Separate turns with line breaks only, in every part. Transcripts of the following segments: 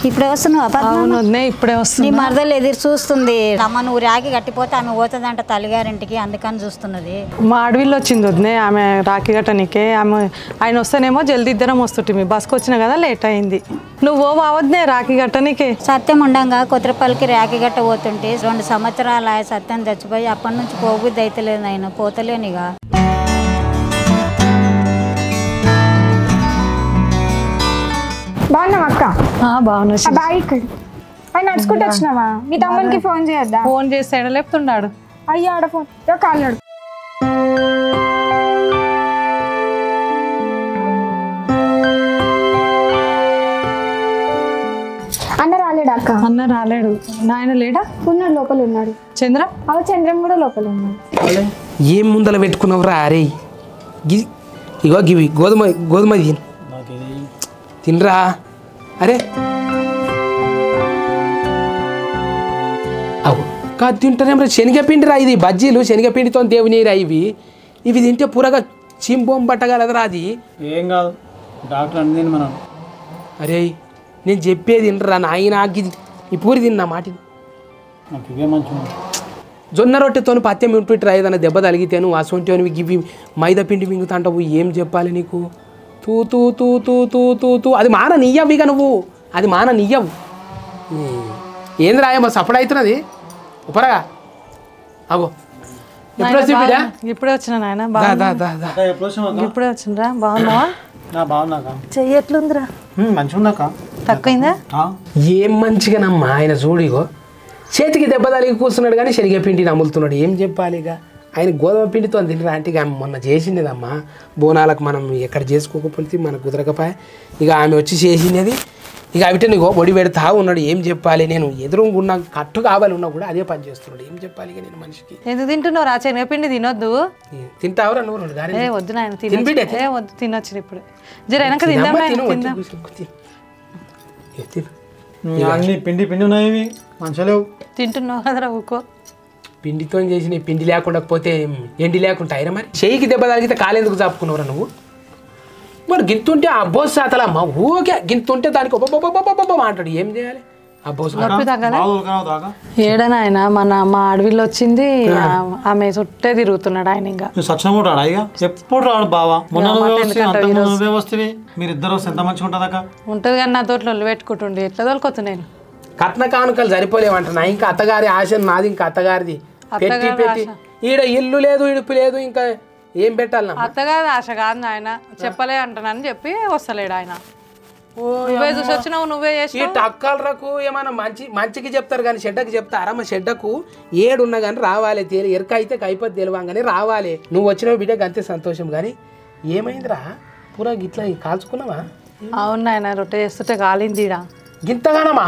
ఇప్పుడే వస్తున్నావు?
ఇప్పుడే వస్తుంది.
నీ మరదలు ఎదురు చూస్తుంది. అమ్మ నువ్వు రాఖీ కట్టిపోతే ఆమె పోతుందంట తల్లిగారింటికి, అందుకని చూస్తున్నది.
మా అడవిలో వచ్చింది వద్దే ఆమె రాఖీ కట్టనికే. ఆమె ఆయన వస్తేనేమో జల్దీ ఇద్దరం వస్తుంటే బస్కి వచ్చిన కదా లేట్ అయింది. నువ్వు అవద్దే రాఖీ కట్టనికే.
సత్యం ఉండంగా కొత్తపల్లికి రాఖీ కట్ట పోతుంటే 2 సంవత్సరాలు ఆ సత్యం చచ్చిపోయి అప్పటి నుంచి పోబుద్ది అయితే లేదు. ఆయన పోతలేనిగా.
బాగున్నావా అక్క?
బాగున్నా.
నడుచుకుంటూ వచ్చినావా? మీ తమ్మునికి ఫోన్ చేయొద్దా?
ఫోన్ చేస్తే లేపుతున్నాడు.
అయ్యా ఆడ ఫోన్ కాళ్ళాడు. అన్న రాలేడా అక్క?
అన్న రాలేడు. నాయన లేడా?
ఉన్నాడు, లోపల ఉన్నాడు.
చంద్ర?
చంద్రం కూడా లోపల ఉన్నాడు.
ఏం ముందల పెట్టుకున్నావురా? అరే ఇగో గివి గోధుమ తినరా. అరే కాదు తింటారేమో శనగపిండిరా. ఇది బజ్జీలు శనగపిండితో దేవునిరా. ఇవి తింటే పూరగా చింబొం పట్టగలదురా. అది
ఏం కాదు డాక్టర్ అని తిని మనం.
అరే నేను చెప్పేది తినరా నాయన. ఈ పూరి తిన్నా మాటిని.
నాకు ఇవే మంచిగా.
జొన్న రొట్టెతో పత్యం వింటురా. ఏదైనా దెబ్బ తగిలితే నువ్వు అసొంటి ఇవి మైదా పిండి మింగుతాంటావు. ఏం చెప్పాలి నీకు? తూ తూ తూ తూ తూ తూ తూ అది మాన నియ్యవు. ఇక నువ్వు అది మాన నియ్యవు. ఏంది రాయమ్మా సపడ అవుతున్నది ఉపరగా. అగో ఎప్పుడు వచ్చి
ఇప్పుడే వచ్చిన నాయన. ఇప్పుడే వచ్చిండ్రా. బాగున్నావా?
బాగున్నాక.
చెయ్యి ఎట్లుందిరా?
మంచిగా ఉన్నాక.
తక్కువైందా?
ఏం మంచిగానమ్మా. ఆయన చూడిగో చేతికి దెబ్బ తలిగి కూర్చున్నాడు కానీ శనగపిండిని అమ్ములుతున్నాడు. ఏం చెప్పాలి ఇక? ఆయన గోధుమ పిండితో తినరా అంటే ఇక మొన్న చేసిండేదమ్మా బోనాలకు. మనం ఎక్కడ చేసుకోకపోతే మనకు కుదరకపోయా. ఇక ఆమె వచ్చి చేసినది. ఇక అవిటే నీకు ఒడి పెడతా ఉన్నాడు. ఏం చెప్పాలి? నేను ఎదురుగున్నా కట్టు కావాలి ఉన్నా కూడా అదే పని చేస్తున్నాడు. ఏం చెప్పాలి ఇక నేను మనిషికి?
ఎందుకు తింటున్నావు రా? శనగపిండి తినొద్దు.
తింటావురా నువ్వు? 2 గారెలు
వద్దు నాయన. వద్దు తినొచ్చు ఇప్పుడు. జర వెనక తిందాం.
అన్ని పిండి ఉన్నాయి మంచిగా లేవు.
తింటున్నావు కదరా ఊకో.
పిండితో చేసిన పిండి లేకుండా పోతే ఎండి లేకుండా అయినా మరి. చెయ్యికి దెబ్బ తగిలితే కాలేందుకు చాపుకున్నావురా నువ్వు? మరి గింతుంటే అబ్బోస్ సాతలమ్మ ఊకే గింతుంటే దానికి ఒబ్బొబ్బొబ్బొబ్బొబ్బ అంటాడు. ఏం చేయాలి? అబ్బోస్
ఏడనా ఆయన మా అడవిలో వచ్చింది. ఆమె చుట్టే తిరుగుతున్నాడు ఆయన. ఇంకా
సచ్చినమూటాడా? ఇక ఎప్పుడు రాడు బావా. మీరిద్దరు ఎంత మంచిగా ఉంటుందక్క?
ఉంటుంది కానీ నా తోటలో పెట్టుకుంటుండే ఎట్లా తోలుకొచ్చు నేను.
కట్న కానుకలు సరిపోలేమంటున్నా. ఇంకా అత్తగారి ఆశ నాది. ఇంకా అత్తగారిది పెట్టి పెట్టి ఈడ ఇల్లు లేదు ఇడుపు లేదు. ఇంకా ఏం పెట్టాలి?
అత్తగారి ఆశ కాదు ఆయన. చెప్పలే అంటానని చెప్పి వస్తలేడు ఆయన. నువ్వే చూసి వచ్చినావు, నువ్వే చేసి.
ఈ టక్కలకు ఏమన్నా మంచికి చెప్తారు కానీ చెడ్డకి చెప్తారా? మా చెడ్డకు ఏడున్నా కానీ రావాలి. ఎరక అయితే కైపోతే తెలివంగానే రావాలి. నువ్వు వచ్చినావు బిడ్డకు అంతే సంతోషం. కానీ ఏమైందిరా? పూరా గిట్లా కాల్చుకున్నావా?
అవును ఆయన రొట్టె చేస్తుంటే కాలింది.
గింతగానమా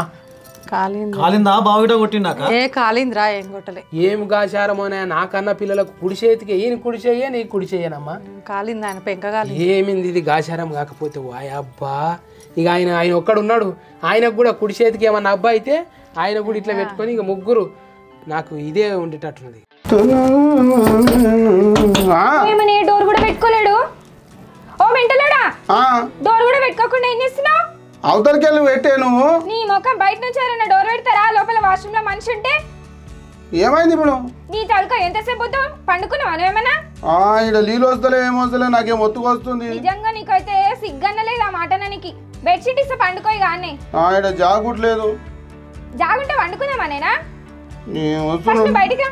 కాలిందా? బావిట కొట్టిందాక?
కాలిందిరా. ఏం కొట్టలే.
ఏం గాచారమోనా? నాకన్నా పిల్లలకు కుడి చేతికి ఈయన కుడి చెయ్యే నీకు కుడి చెయ్యనమ్మా.
కాలింది ఆయన పెంక కాలి.
ఏమింది ఇది గాచారం కాకపోతే? వాయబ్బా. ఇక ఆయన ఒక్కడున్నాడు. ఆయనకు కూడా కుడి చేతికి ఏమన్నా అబ్బా అయితే ఆయన కూడా ఇట్లా పెట్టుకొని ఇక ముగ్గురు నాకు ఇదే ఉండేటట్టున్నది.
డోర్ కూడా పెట్టుకోలేడు. ఓ మెంటలోడా, డోర్ కూడా పెట్టుకోకుండా ఏం చేస్తున్నావు?
అవతలకి వెళ్ళి పెట్టే నువ్వు.
నీ ముఖం బయట నుంచి ఎవరైనా డోర్ పెడతారా? లోపల వాష్రూమ్ లో మనిషి ఉంటే
ఏమైంది ఇప్పుడు?
నీ తలక ఎంతసేపు పండుకున్నావా నువ్వేమన్నా?
ఇక్కడ నీళ్ళు వస్తలే ఏమొస్తలే నాకేం ఒత్తుకు వస్తుంది.
నిజంగా నీకైతే సిగ్గన్నలేదు ఆ మాటనానికి. బెడ్షీట్ ఇస్తే పండుకోయి కానీ
ఇక్కడ జాగుట్లేదు.
జాగుంటే పండుకుందామా నేనా? బయటికి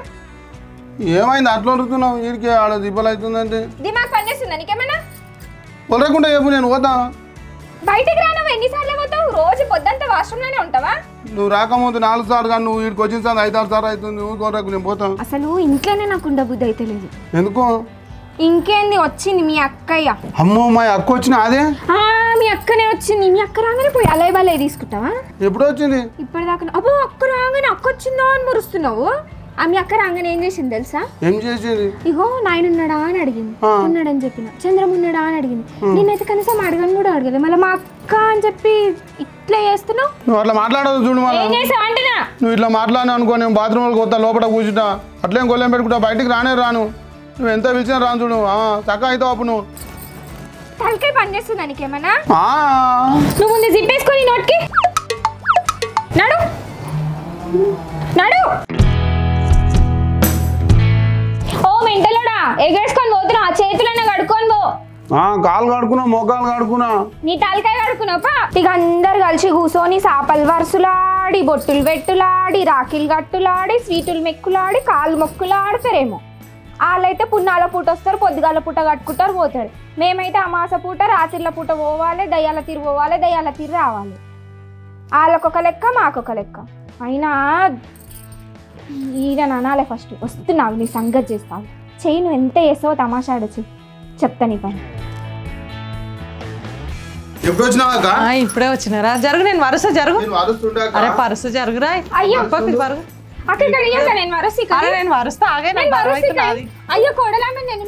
ఏమైంది అట్లా వరుకుతున్నావు? వీడికి ఆడ దిబ్బలు అవుతుందంటే
దిమాగ్ పనిచేస్తుందా నీకేమన్నా?
వదలకుండా చెప్పు నేను పోతా.
బయటికి రా. నువ్వు ఎన్నిసార్లు పోతావు? రోజు పొద్దుంతా వాష్రూమ్ లోనే ఉంటావా?
నువ్వు రాకముందు 4 సార్లు కానీ నువ్వు వీడికి వచ్చిన సార్ 5-6 సార్లు అవుతుంది. నువ్వు కోరకు నేను పోతాను.
అసలు ఇంట్లోనే నాకు ఉండబుద్ధి అయితే లేదు.
ఎందుకు?
ఇంకేంది వచ్చింది మీ అక్కయ్య.
అమ్మో మా అక్క వచ్చిన అదే?
మీ అక్కనే వచ్చింది. మీ అక్క రాగానే పోయి అలై బలై తీసుకుంటావా?
ఎప్పుడు వచ్చింది?
ఇప్పటిదాకా. అబ్బో అక్క రాగానే అక్క వచ్చిందో అని మురుస్తున్నావు. మీ అక్క రాగానే ఏం చేసింది తెలుసా?
ఏం చేసేది?
ఇగో నాయన ఉన్నాడా అని అడిగింది. ఉన్నాడని చెప్పిన. చంద్రం ఉన్నాడా అని అడిగింది. నేనైతే కనీసం అడగని కూడా అడగలేదు. మళ్ళీ మా అక్క అని చెప్పి ఇట్లా చేస్తున్నావు.
నువ్వు అట్లా మాట్లాడదు చూడు. నువ్వు ఇట్లా మాట్లాడినా అనుకో నేను బాత్రూమ్ కొత్త లోపల కూర్చుంటా. అట్లేం గొల్లెం పెట్టుకుంటా. బయటికి రానే రాను. నువ్వు ఎంత పిలిచినా రాను చూడు. చక్క అవుతావు అప్పుడు. నువ్వు
తలకాయ పని చేస్తుందా నీకేమన్నా? నువ్వు ముందు జిప్పేసుకొని నోట్కి నడు నడు. ఓ మెంటలోడా ఎగేసుకొని పోతున్నా, చేతులన్నా కడుక్కొని పో.
కాలు కడుకున్నా, మోకాలు కడుకున్నా,
నీ తలకాయ కడుక్కున్నాపా. ఇక అందరు కలిసి కూర్చొని సాపలు వరుసలాడి, బొట్టులు వెట్టులాడి, రాఖీలు గట్టులాడి, స్వీటులు మెక్కులాడి, కాళ్ళు మొక్కులాడతారేమో. వాళ్ళైతే పున్నాల పూట వస్తారు, పొద్దుగాల పూట కట్టుకుంటారు పోతారు. మేమైతే అమాస పూట రాత్రిల పూట పోవాలి, దయ్యాల తీరు పోవాలి, దయ్యాల తీరు రావాలి. వాళ్ళకొక లెక్క మాకొక లెక్క. అయినా ఈయన అనాలే ఫస్ట్. వస్తున్నావు, నీ సంగతి చేస్తావు. చెయ్యి, నువ్వు ఎంత చేస్తావో తమాషా ఆడచ్చు, చెప్తా నీ పని.
ఎప్పుడు వచ్చినావా?
ఇప్పుడే వచ్చినారా? జరుగు, నేను వరుస జరుగు. అరే పరుసు జరుగురా.
అయ్యో
పరుగు.
నేను వరసి
నేను వరుస్తా, ఆగే.
అయ్యో కోడలామె నేను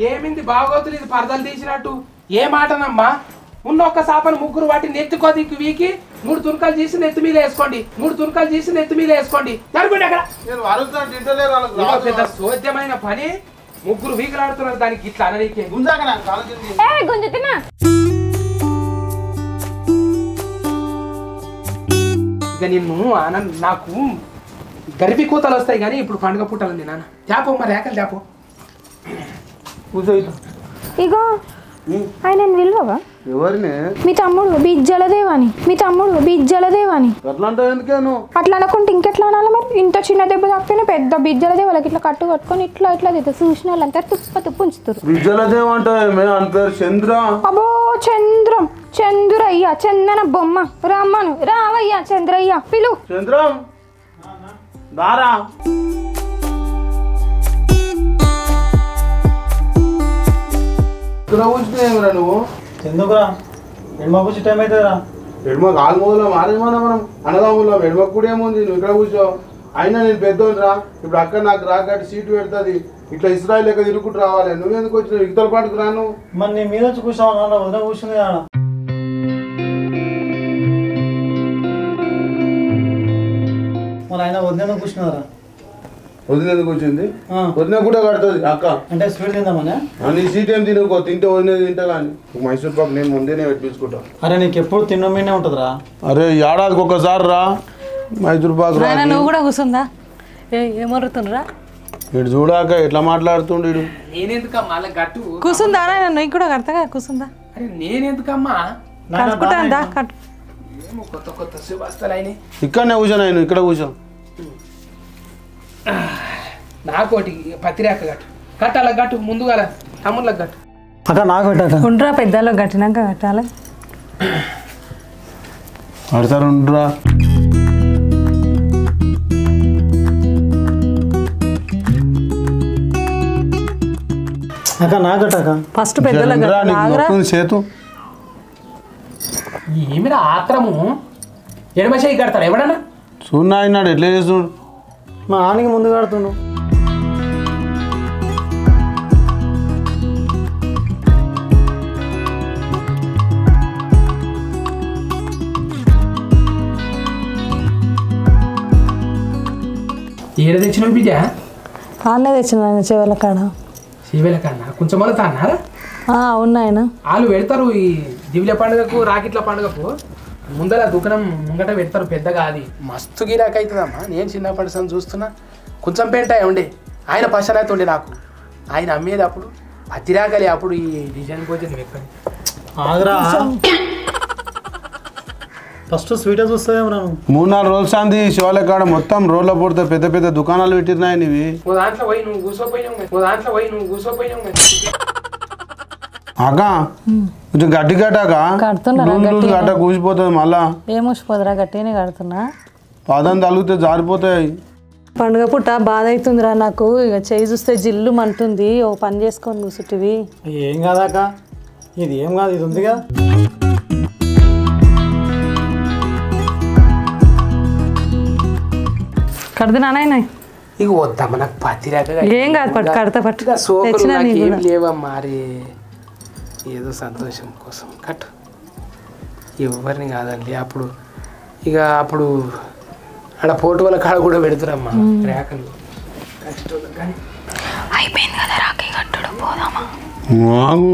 ఏమింది బాగోతులు ఇది పరదలు తీసినట్టు? ఏ మాటనమ్మా? ఉన్న ఒక్క సాపను ముగ్గురు వాటిని నెత్తుకోదికి వీకి 3 తునకలు చేసి నెత్తి మీద వేసుకోండి, 3 తునకలు చేసి నెత్తి మీద వేసుకోండి. జరగండి అక్కడ. పెద్ద సోద్యమైన పని. ముగ్గురు వీకలాడుతున్నారు దానికి ఇట్లా అననీకే.
గుంజుతున్నా
ఇక నిన్ను నాకు గరిబి కూతలు వస్తాయి కానీ ఇప్పుడు పండుగ పుట్టాలండి నాన్న. తేపో మరి రేకలు తేపో.
ఇగో ఆయన విలువవా?
ఎవరిని?
మీ తమ్ముడు బిజ్జలదేవాని. అట్లా అనకుంటే ఇంకెట్లా అనాలి మరి? ఇంత చిన్న దెబ్బ తాకితేనే పెద్ద బిజ్జలదేవాలకి ఇట్లా కట్టు కట్టుకొని ఇట్లా తిరుగుతారు. చూసిన వాళ్ళంతా తుప్పు ఉంచుతారు.
బిజ్జలదేవ్ అంటే చంద్ర.
అబ్బో చంద్రయ్య, చందన బొమ్మ. రమ్మను, రావయ్య చంద్రయ్య, పిలు.
చంద్రం దారా. నువ్వు
ఎందుకురా ఎడమ కూర్చో, టైం అవుతుందిరా.
ఎడమ కాలు మొదలు మారేమన్నా మనం అన్నదాములో ఎడమ కూడా ఏముంది, నువ్వు ఇక్కడ కూర్చో. అయినా నేను పెద్దోనిరా, ఇప్పుడు అక్కడ నాకు రాకట్టి సీటు పెడుతుంది. ఇట్లా ఇస్రాయల్ లెక్క తిరుగుకుంటూ రావాలి. నువ్వెందుకు వచ్చినావు? ఇతర పాటుకు రాను.
మరి నీ మీద వచ్చి కూర్చోవా? వదిన కూర్చుంది కదా. మరి ఆయన వదిన కూర్చున్నారా?
వదిన ఎందుకు వచ్చింది? వదిన కూడా కడుతుంది అక్క.
అంటే స్వీట్ తిందామనే.
నీ సీట్ ఏం తినుకో, తింటే వదిన తింటా కానీ. మైసూర్ పాక్ నేను ముందేనే పెట్టించుకుంటా.
అరే నీకు ఎప్పుడు తిన్నమీనే ఉంటుందిరా.
అరే ఏడాదికి ఒక్కసారి రా మైసూర్ పాక్.
నువ్వు కూడా కూర్చుందా? ఏమరుతుండ్రా?
ఇటు చూడాక ఎట్లా మాట్లాడుతుండు.
నేనెందుకమ్మా అలా గట్టు
కూర్చుందా? నీకు కూడా కడతా కూర్చుందా?
అరే నేనెందుకమ్మా
కట్టుకుంటా కట్టు.
కొత్త శుభాస్తాలు అయినాయి.
ఇక్కడనే కూర్చో, నేను ఇక్కడ కూర్చో.
నాకోటి పత్తిరేక గట్టు అలా గట్టు, ముందుగా తమ్ముళ్ళకి గట్టు.
అక్క నాకు పెట్టాక
ఉండరా, పెద్దలో కట్టినాక కట్టాలి.
అడతారు ఉండరా.
అక్క నాకు కట్టాక
ఫస్ట్ పెద్దలో
చేతు.
ఏమిరా ఆత్రము? ఎడమ చేయి కడతాడు ఎవడన్నా?
చూడు నాయనాడు ఎట్లా చేస్తున్నాడు.
మా ఆనికి ముందు కడుతుండు.
ఏడ తెచ్చినావు బిడ్డ?
ఆనే తెచ్చిన చెవుల కాడ.
శివేల కన్నా కొంచెం మొదలు అన్నారా?
ఉన్నాయన
వాళ్ళు పెడతారు ఈ దివ్య పండుగకు, రాకెట్ల పండుగకు ముందర దుకాణం ముంగట పెడతారు పెద్దగా. అది మస్తు గిరాక్ అవుతుందమ్మా. నేను చిన్నప్పటి సంది చూస్తున్నా. కొంచెం పెంట ఉండే ఆయన పసన అయితే ఉండే నాకు. ఆయన అమ్మేది అప్పుడు పత్తిరాకలి. అప్పుడు ఈ డిజైన్ పోతే నువ్వు ఎక్కడ
ఆగరా, ఫస్ట్ స్వీట్ చూస్తావేమో.
3-4 రోజులు శాంతి శివాలయ కాడ మొత్తం రోడ్ల పడితే పెద్ద పెద్ద దుకాణాలు పెట్టినాయి. ఇవి
దాంట్లో పోయి నువ్వు కూర్చోపోయినావు.
అక్క కొంచెం గట్టి కట్టాక గట్ట కూసిపోతుంది. మళ్ళా
ఏమూసిపోదురా, గట్టిగానే కడుతున్నా.
పాదం తలిగితే జారిపోతాయి.
పండుగ పుట్ట బాధ అవుతుందిరా నాకు. ఇక చేయి చూస్తే జిల్లు మంటుంది. ఓ పని చేసుకొని కూర్చుంటివి.
ఏం కాదాక, ఇది ఏం కాదు, ఇది ఉందిగా.
కడుతున్నానా?
ఇక వద్దామా నాకు పత్తిరాక.
ఏం కాదు, పట్టు కడతా పట్టు.
ఏం లేవమ్మా. మరి ఏదో సంతోషం కోసం కట్టు. ఎవరిని కాదండి. అప్పుడు ఆడ పోటు వాళ్ళ కాడ కూడా పెడతారమ్మా రేకలు.
అయిపోయింది కదా రాఖీ కట్టుడు పోదామా
మాకు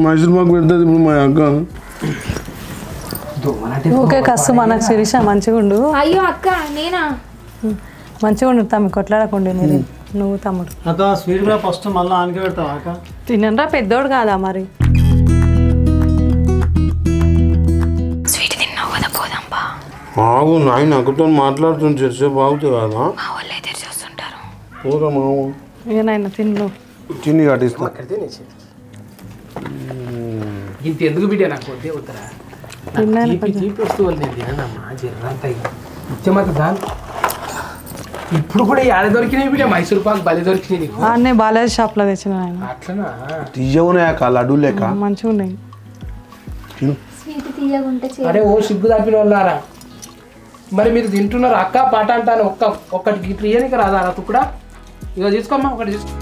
మైసూర్ మాకు పెడుతుంది ఇప్పుడు మా అక్క.
ఓకే కసు మనకు శిరీష మంచిగా ఉండు.
అయ్యో అక్క నేనా
మంచిగా ఉండు తమ్మి కొట్లాడకండి మీరు నువ్వు తమ్ముడు.
అక్క స్వీట్ కూడా ఫస్ట్ మళ్ళీ ఆనకే పెడతావా అక్క?
తినరా పెద్దోడు కాదా మరి.
స్వీట్ తిన్నావు కదా పోదాంపా.
ఆగు నాయన అక్కతో మాట్లాడుతుంది చేస్తే బాగుతుంది కదా.
మా వాళ్ళు అయితే చూస్తుంటారు.
పోరా మావు
ఏనాయన తిన్ను
చిన్ని కట్టిస్తా.
ఇంత ఎందుకు బిడ్డ నాకు వద్దే వద్దురా. తీపి వస్తువులు నేను తినమ్మా జర్రంతా ఇచ్చమంత దాని ఇప్పుడు కూడా ఆడ దొరికినాయి బిడ్డ మైసూర్ పాక్ బలి దొరికినాయి నీకు.
అన్నీ బాలాజీ షాప్లో తెచ్చిన ఆయన
అట్లనా
తీయవునే అక్క లడ్డు లేక
మంచిగా ఉన్నాయి.
స్వీట్ తీయగుంటే
అరే ఓ సిగ్గు తప్పిన వాళ్ళారా మరి మీరు తింటున్నారు అక్క పాట అంటాను ఒక్కటి గిట్లు ఇయ్యనికి రాదా రా కూడా ఇక తీసుకోమ్మా ఒకటి తీసుకో.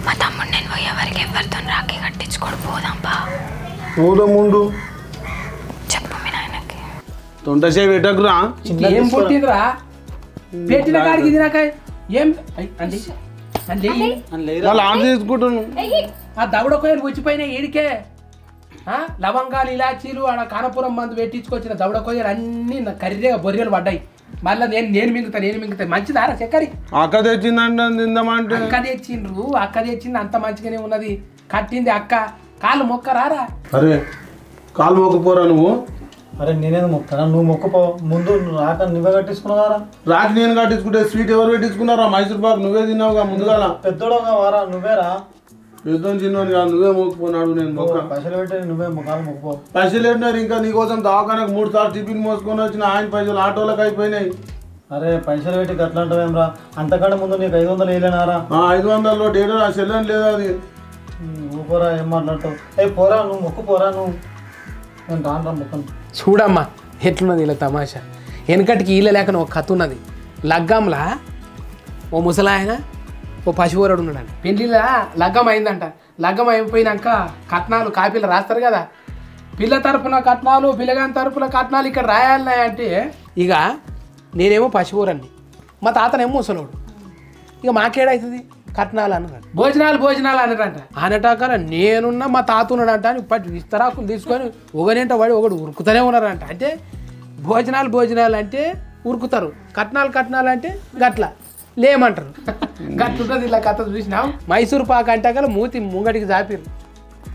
మా తమ్ముడు నేను పోయేవారికి ఎవరితో రాఖీ కట్టించుకోడు పోదాంపా.
పోదాం ముందు
చెప్పు మీ నాయనకి.
తొంటసే పెట్టకురా.
ఏం పుట్టిందిరా పెట్టిన కాడికి తినాక ఏం అండి అండి
వాళ్ళు ఆన్ చేసుకుంటాను.
ఆ దవడకోయలు వచ్చిపోయిన ఏడికే లవంగాలు ఇలాచీలు ఆడ కానపురం మందు పెట్టించుకొచ్చిన దవడకోయలు అన్నీ కర్రీగా బొర్రెలు పడ్డాయి. మళ్ళీ నేను మింగుతా మంచిదారా చక్కరి.
అక్క తెచ్చిందంటే తిందామంటే
అక్క తెచ్చింది అంత మంచిగానే ఉన్నది. కట్టింది అక్క కాళ్ళు మొక్క రారా.
అరే కాలు మొక్కపోరా నువ్వు.
అరే నేనేది మొక్కనా నువ్వు మొక్కపో ముందు రాక నువ్వే కట్టించుకున్నావారా?
రాకి నేను కట్టించుకుంటే స్వీట్ ఎవరు పెట్టించుకున్నారా? మైసూర్ పాక్ నువ్వే తిన్నావుగా ముందుగాల.
పెద్దోడుగా వారా నువ్వేరా?
పెద్ద చిన్నోని కాదు నువ్వే మొక్కుపోనాడు. నేను మొక్క
పైసలు పెట్టి నువ్వే మొక్కలు మొక్కుపో.
పైసలు ఏంటారు ఇంకా నీకోసం దవాఖానకు 3 సార్లు టిఫిన్ మోసుకొని వచ్చిన ఆయన పైసలు ఆటోలకు అయిపోయినాయి.
అరే పైసలు పెట్టి గట్లా అంటావేమ్రా? అంతకంటే ముందు నీకు 500 వేయలేనారా?
500లో డేటా నా చెల్లెని లేదా అది.
ఊపోరా ఏం మాట్లాడతావు? ఏ పోరా నువ్వు మొక్కు పోరా నువ్వు. నేను రాను మొక్కను.
చూడమ్మా ఎట్లున్నది ఇలా తమాషా. వెనకటికి ఈల లేకన ఒక కథ ఉన్నది. లగ్గంలా ఓ ముసలాయన ఓ పశువురుడు ఉన్నాడు. పెళ్ళిలా లగ్గం అయిందంట. లగ్గం అయిపోయినాక కట్నాలు కాపీలు రాస్తారు కదా. పిల్ల తరపున కట్నాలు పిల్లగాని తరపున కట్నాలు ఇక్కడ రాయాలి అంటే ఇక నేనేమో పశువురన్ని మా తాతనేమో ముసలోడు. ఇక మాకేడవుతుంది కట్నాలు అన్నాడు. భోజనాలు అన్నారంట. అనటాకర నేనున్న మా తాత ఉన్నాడంట అని ఇప్పటి విస్తరాకులు తీసుకొని ఒకనేంట వాడి ఒకడు ఉరుకుతూనే ఉన్నారంట. అంటే భోజనాలు అంటే ఉరుకుతారు, కట్నాలు అంటే గట్ల లేమంటారు. గట్లుంటుంది ఇలా కథ చూసినాం. మైసూర్ పాక్ అంటే కల మూతి ముంగడికి జాపిరు,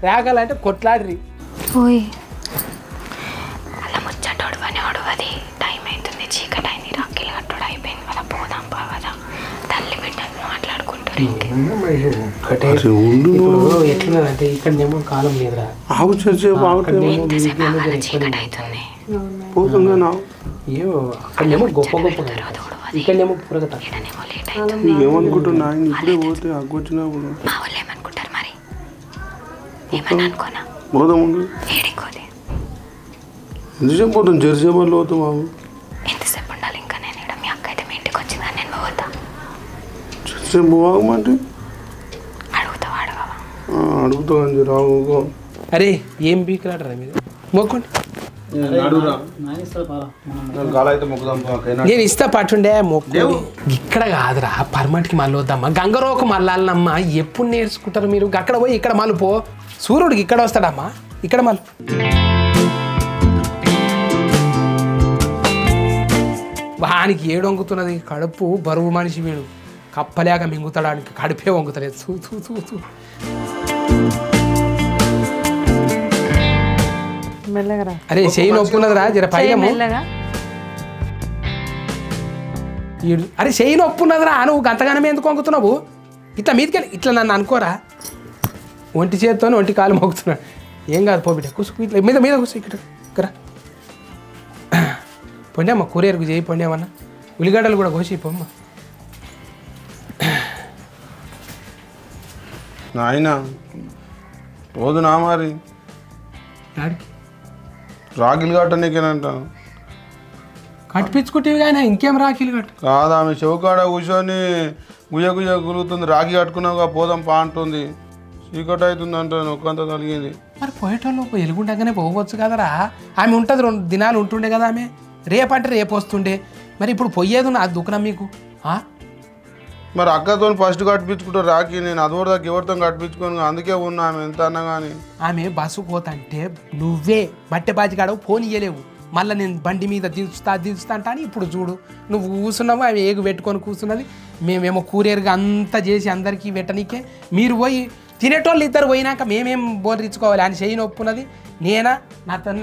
రేగలంటే కొట్లాడిరి.
ఓయ్ అలా ముచ్చటోడు అనేవాడు. అది టైం అవుతుంది, చీకటి అయింది, రాఖీలు కట్టడు అయిపోయింది కదా పోదాం కదా. తల్లి బిడ్డలు మాట్లాడుకుంటారు.
ఎట్లున్నదంటే ఇక్కడనేమో కాలం లేదురా.
చీకటి అవుతుంది.
ఏమో అక్కడనేమో గొప్ప ఇక్కడనేమో పురగత.
ఏమనుకుంటున్నా ఇప్పుడే పోతే అగ్గొచ్చినప్పుడు
మా వాళ్ళు ఏమనుకుంటారు మరి? ఏమని అనుకోనా?
పోదాము.
ఏడికోది
ఎంతసేపు పోతాం? జెర్సేపల్లో పోతాం బాబు.
ఎంతసేపు ఉండాలి ఇంకా? నేను ఇక్కడ మీ అక్క అయితే మీ ఇంటికి వచ్చిందా? నేను పోతా.
జెర్సేపు పోవామంటే
అడుగుతావా? అడగవా?
అడుగుతా అని రావు.
అరే ఏం బీకులాడరా మీరు? మొక్కండి. నేను ఇస్తా పట్టుండే మొక్కు. ఇక్కడ కాదురా పర్మనెంట్కి మళ్ళీ వద్దామా. గంగరోకు మళ్ళాలనమ్మా. ఎప్పుడు నేర్చుకుంటారు మీరు? అక్కడ పోయి ఇక్కడ మళ్ళీ పో. సూర్యుడికి ఇక్కడ వస్తాడమ్మా, ఇక్కడ మళ్ళీ. వానికి ఏడు వంగుతున్నది. కడుపు బరువు మనిషి వీడు. కప్పలేక మింగుతాడానికి కడుపే వంగుతలేదు. చూ
మెల్లగా.
అరే చెయ్యి నొప్పున్నదిరా జర పైగా. అరే చెయ్యి నొప్పున్నదిరా. నువ్వు గంతగానమే ఎందుకు వంగుతున్నావు? ఇట్లా మీదకెళ్ళి ఇట్లా నన్ను అనుకోరా. ఒంటి చేత్తోనే ఒంటి కాలు మొక్కుతున్నాడు. ఏం కాదు పో బిడ్డ కూసు. ఇట్లా మీద కూసు. ఇక్కడ పొండేమ్మా కూరేరుకు చేయి. పొండేమన్నా ఉల్లిగడ్డలు కూడా కోసి పోమ్మా.
నాయన పోదునా మరి
ఆడికి
రాఖీలు కట్టనీకేనంట.
కట్టిపించుకుంటేవి కానీ ఇంకేం రాఖీలు కట్టు
కాదు. ఆమె చెవుకాడ కూర్చొని గుయ్య గులుగుతుంది. రాఖీ కట్టుకున్నావుగా పోదాం పా అంటుంది. చీకటి అవుతుందంట నొక్కంతా తలిగింది.
మరి పోయేటోళ్ళు ఎలుగుండగానే పోవచ్చు కదరా. ఆమె ఉంటుంది 2 దినాలు ఉంటుండే కదా ఆమె. రేపంటే రేపు వస్తుండే. మరి ఇప్పుడు పోయేది నా దుఃఖం మీకు.
మరి అక్కతో ఫస్ట్ కట్టించుకుంటారు రాకి. నేను అదోదాకా ఎవరితో కట్టించుకోను, అందుకే ఉన్నా. ఆమె ఎంత అన్నా కానీ
ఆమె బస్సు పోతంటే నువ్వే బట్టె బాజిగాడవు ఫోన్ ఇయ్యలేవు. మళ్ళీ నేను బండి మీద దించుతా అంటా అని ఇప్పుడు చూడు నువ్వు కూర్చున్నావు. ఆమె ఏగు పెట్టుకొని కూర్చున్నది. మేమేమో కూరేరుగా అంతా చేసి అందరికీ పెట్టనీకే. మీరు పోయి తినేటోళ్ళు ఇద్దరు పోయినాక మేమేం బోర్రించుకోవాలి అని చెయ్యి నొప్పున్నది. నేనా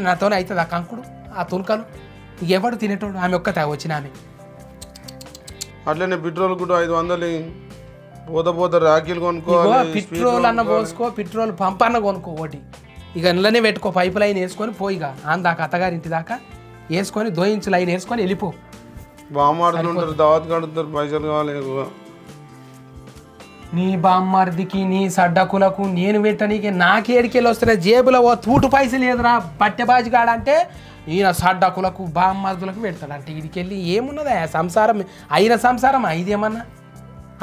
నాతోనే అవుతుంది ఆ కంకుడు ఆ తునకలు. ఇక ఎవడు తినేటోడు? ఆమె ఒక్కతే వచ్చిన ఆమె.
అట్లనే పెట్రోల్ కూడా 500 పోతా రాఖీలు కొనుక్కోవాలి.
పెట్రోల్ అన్న పోసుకో, పెట్రోల్ పంప్ అన్న కొనుక్కో ఒకటి. ఇక ఇంట్లోనే పెట్టుకో, పైపు లైన్ వేసుకొని పోయిగా దాకా అత్తగారింటి దాకా వేసుకొని 2 ఇంచు లైన్ వేసుకొని వెళ్ళిపో.
బామ్మార్దులు ఉంటారు, దావత్ కడుతారు, పైసలు కావాలి.
నీ బామ్మర్దికి నీ సడ్డకులకు నేను పెట్టనీకి నాకేడికెళ్ళి వస్తున్నాయి. జేబులో ఓ తూటు పైసలు లేదురా బట్టె బాజిగాడంటే ఈయన సడ్డకులకు బామ్మర్దులకు పెడతాడంటే వీడికెళ్ళి ఏమున్నదా సంసారం? అయిన సంసారం ఇదేమన్నా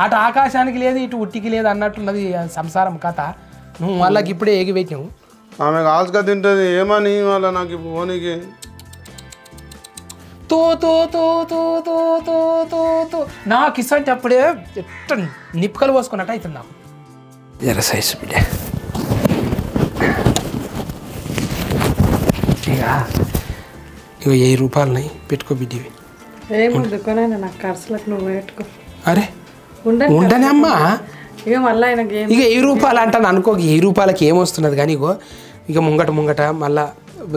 అటు ఆకాశానికి లేదు ఇటు ఉట్టికి లేదు అన్నట్టున్నది సంసారం కథ. నువ్వు వాళ్ళకి ఇప్పుడే ఎగిపెట్టావు.
ఆమె కాల్చుగా తింటుంది ఏమని వాళ్ళ నాకు పోనీకి
నాకు ఇసంటే అప్పుడే నిప్పుకలు పోసుకున్నట్టు అవుతుంది నాకు. జర సైజు బిడ్డ ఇక 1000 రూపాయలున్నాయి పెట్టుకో బిడ్డవి.
ఏముందుకోనైనా నాకు ఖర్చులకు నువ్వు పెట్టుకో.
అరే ఉండనే అమ్మా.
ఇక మళ్ళీ ఆయనకి
ఇక 1000 రూపాయలు అంటాను అనుకో. 1000 రూపాయలకి ఏమొస్తున్నది కానీ ఇక ముంగట మళ్ళా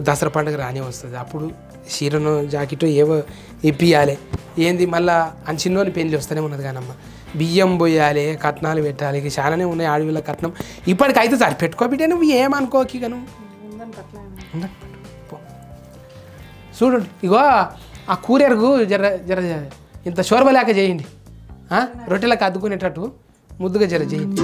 దసరా పండుగ రానే వస్తుంది. అప్పుడు చీరను జాకెట్ ఏవో ఇప్పియాలి. ఏంది మళ్ళీ అని చిన్నోని పెళ్ళి వస్తూనే ఉన్నది కానమ్మ. బియ్యం పోయాలి, కట్నాలు పెట్టాలి. ఇక చాలానే ఉన్నాయి ఆడవిళ్ళ కట్నం. ఇప్పటికైతే సరే పెట్టుకో బిడ్డ. నువ్వు ఏమనుకోకి ఇక నువ్వు చూడండి. ఇగో ఆ కూరెరుగు జర జర ఇంత షోర్బలేక చేయండి. రొట్టెలకు అద్దుకునేటట్టు ముద్దుగా జర చేయండి.